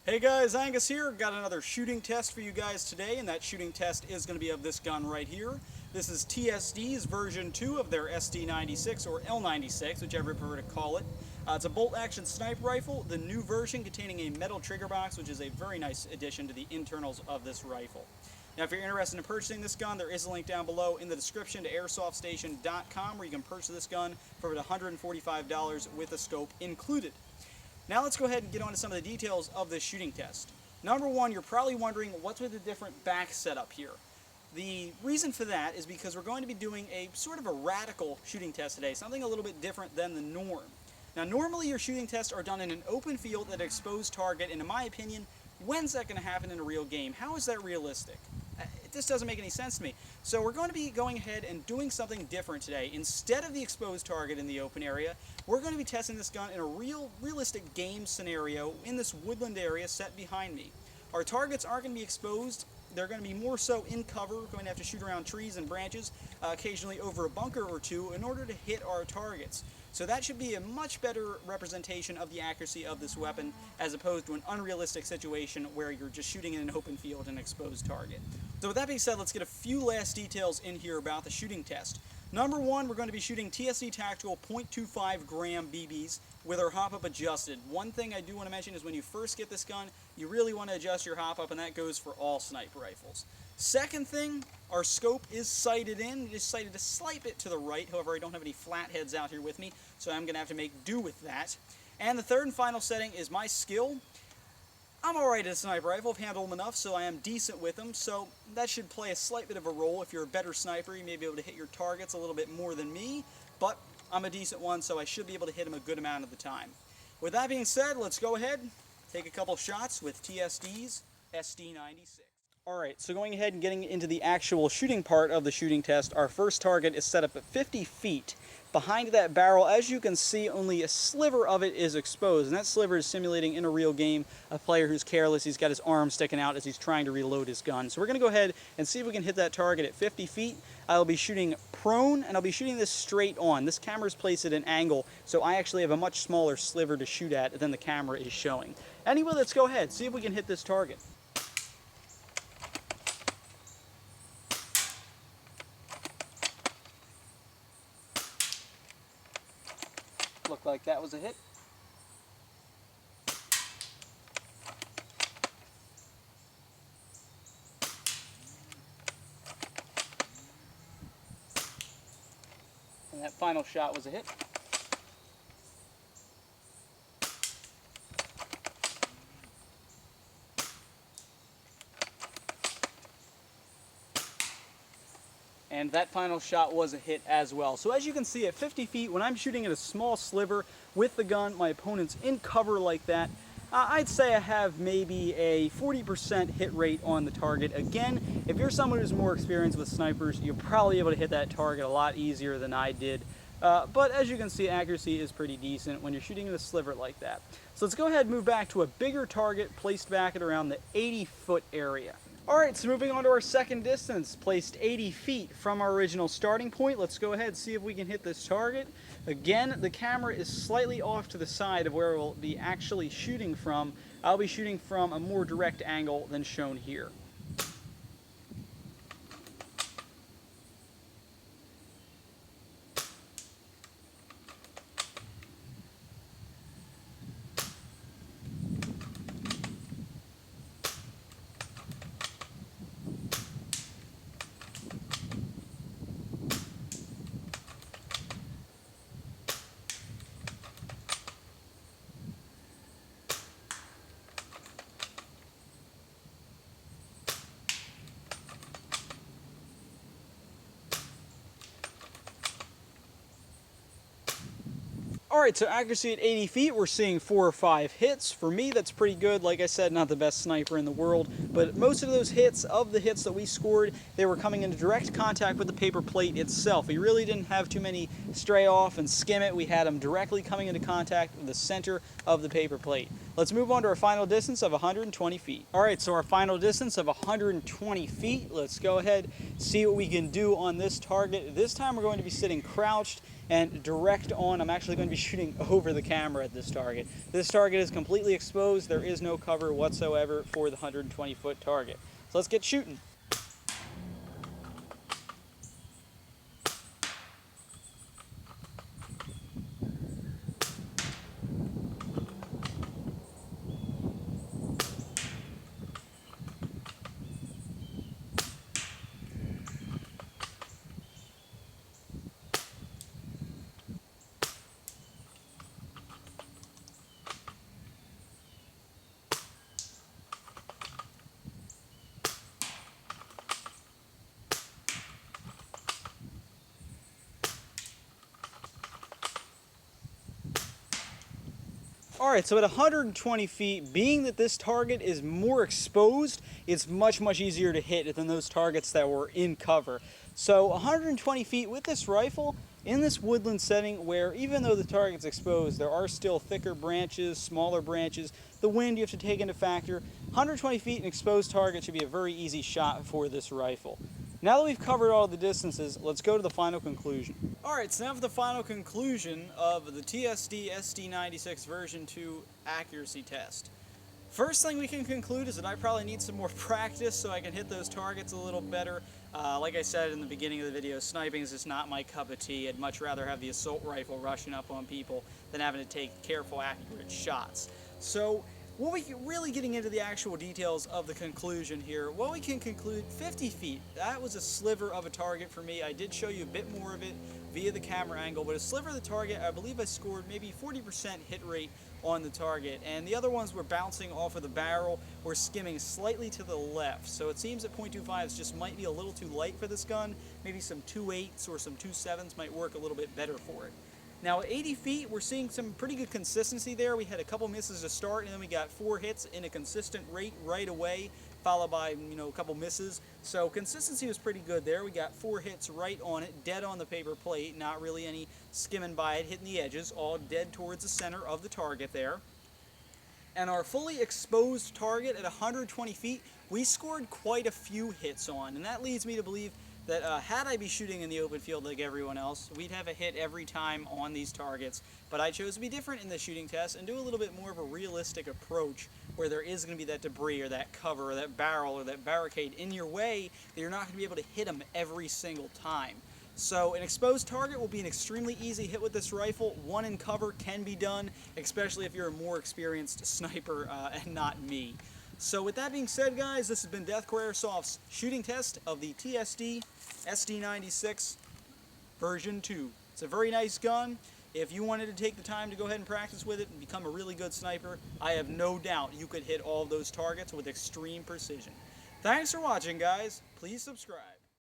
Hey guys, Angus here. Got another shooting test for you guys today, and that shooting test is going to be of this gun right here. This is TSD's version 2 of their SD96 or L96, whichever you prefer to call it. It's a bolt-action sniper rifle, the new version containing a metal trigger box, which is a very nice addition to the internals of this rifle. Now, if you're interested in purchasing this gun, there is a link down below in the description to airsoftStation.com where you can purchase this gun for about $145 with a scope included. Now let's go ahead and get on to some of the details of this shooting test. Number one, you're probably wondering what's with the different back setup here. The reason for that is because we're going to be doing a sort of a radical shooting test today, something a little bit different than the norm. Now normally your shooting tests are done in an open field at an exposed target, and in my opinion, when's that going to happen in a real game? How is that realistic? This doesn't make any sense to me. So we're going to be going ahead and doing something different today. Instead of the exposed target in the open area, we're going to be testing this gun in a realistic game scenario in this woodland area set behind me. Our targets aren't going to be exposed. They're going to be more so in cover. We're going to have to shoot around trees and branches, occasionally over a bunker or two in order to hit our targets. So that should be a much better representation of the accuracy of this weapon as opposed to an unrealistic situation where you're just shooting in an open field and an exposed target. So with that being said, let's get a few last details in here about the shooting test. Number one, we're going to be shooting TSD Tactical .25 gram BBs with our hop-up adjusted. One thing I do want to mention is when you first get this gun, you really want to adjust your hop-up, and that goes for all sniper rifles. Second thing, our scope is sighted in. It is sighted a slight bit to the right. However, I don't have any flatheads out here with me, so I'm going to have to make do with that. And the third and final setting is my skill. I'm alright at a sniper rifle. I've handled them enough, so I am decent with them. So that should play a slight bit of a role. If you're a better sniper, you may be able to hit your targets a little bit more than me, but I'm a decent one, so I should be able to hit them a good amount of the time. With that being said, let's go ahead, take a couple shots with TSD's SD96. Alright, so going ahead and getting into the actual shooting part of the shooting test, our first target is set up at 50 feet. Behind that barrel, as you can see, only a sliver of it is exposed, and that sliver is simulating in a real game a player who's careless. He's got his arm sticking out as he's trying to reload his gun. So we're going to go ahead and see if we can hit that target at 50 feet. I'll be shooting prone, and I'll be shooting this straight on. This camera's placed at an angle, so I actually have a much smaller sliver to shoot at than the camera is showing. Anyway, let's go ahead, see if we can hit this target. Looked like that was a hit. And that final shot was a hit. And that final shot was a hit as well. So as you can see, at 50 feet, when I'm shooting at a small sliver with the gun, my opponent's in cover like that, I'd say I have maybe a 40% hit rate on the target. Again, if you're someone who's more experienced with snipers, you're probably able to hit that target a lot easier than I did. But as you can see, accuracy is pretty decent when you're shooting in a sliver like that. So let's go ahead and move back to a bigger target placed back at around the 80-foot area. Alright, so moving on to our second distance, placed 80 feet from our original starting point. Let's go ahead and see if we can hit this target. Again, the camera is slightly off to the side of where we'll be actually shooting from. I'll be shooting from a more direct angle than shown here. Alright, so accuracy at 80 feet, we're seeing 4 or 5 hits. For me, that's pretty good. Like I said, not the best sniper in the world, but most of those hits, of the hits that we scored, they were coming into direct contact with the paper plate itself. We really didn't have too many stray off and skim it. We had them directly coming into contact with the center of the paper plate. Let's move on to our final distance of 120 feet. All right, so our final distance of 120 feet. Let's go ahead, see what we can do on this target. This time we're going to be sitting crouched and direct on. I'm actually going to be shooting over the camera at this target. This target is completely exposed. There is no cover whatsoever for the 120-foot target. So let's get shooting. Alright, so at 120 feet, being that this target is more exposed, it's much easier to hit than those targets that were in cover. So 120 feet with this rifle, in this woodland setting where even though the target's exposed, there are still thicker branches, smaller branches, the wind you have to take into factor, 120 feet an exposed target should be a very easy shot for this rifle. Now that we've covered all the distances, let's go to the final conclusion. Alright, so now for the final conclusion of the TSD SD96 version 2 accuracy test. First thing we can conclude is that I probably need some more practice so I can hit those targets a little better. Like I said in the beginning of the video, sniping is just not my cup of tea. I'd much rather have the assault rifle rushing up on people than having to take careful, accurate shots. So, really getting into the actual details of the conclusion here, what we can conclude, 50 feet, that was a sliver of a target for me. I did show you a bit more of it via the camera angle, but a sliver of the target, I believe I scored maybe 40% hit rate on the target, and the other ones were bouncing off of the barrel or skimming slightly to the left. So it seems that .25s just might be a little too light for this gun. Maybe some 2.8s or some 2.7s might work a little bit better for it. Now at 80 feet, we're seeing some pretty good consistency there. We had a couple misses to start, and then we got 4 hits in a consistent rate right away, followed by, a couple misses. So consistency was pretty good there. We got 4 hits right on it, dead on the paper plate, not really any skimming by it, hitting the edges, all dead towards the center of the target there. And our fully exposed target at 120 feet, we scored quite a few hits on, and that leads me to believe that had I be shooting in the open field like everyone else, we'd have a hit every time on these targets. But I chose to be different in the shooting test and do a little bit more of a realistic approach where there is going to be that debris or that cover or that barrel or that barricade in your way that you're not going to be able to hit them every single time. So an exposed target will be an extremely easy hit with this rifle. One in cover can be done, especially if you're a more experienced sniper and not me. So with that being said, guys, this has been Deathcore Airsoft's shooting test of the TSD SD96 version 2. It's a very nice gun. If you wanted to take the time to go ahead and practice with it and become a really good sniper, I have no doubt you could hit all of those targets with extreme precision. Thanks for watching, guys. Please subscribe.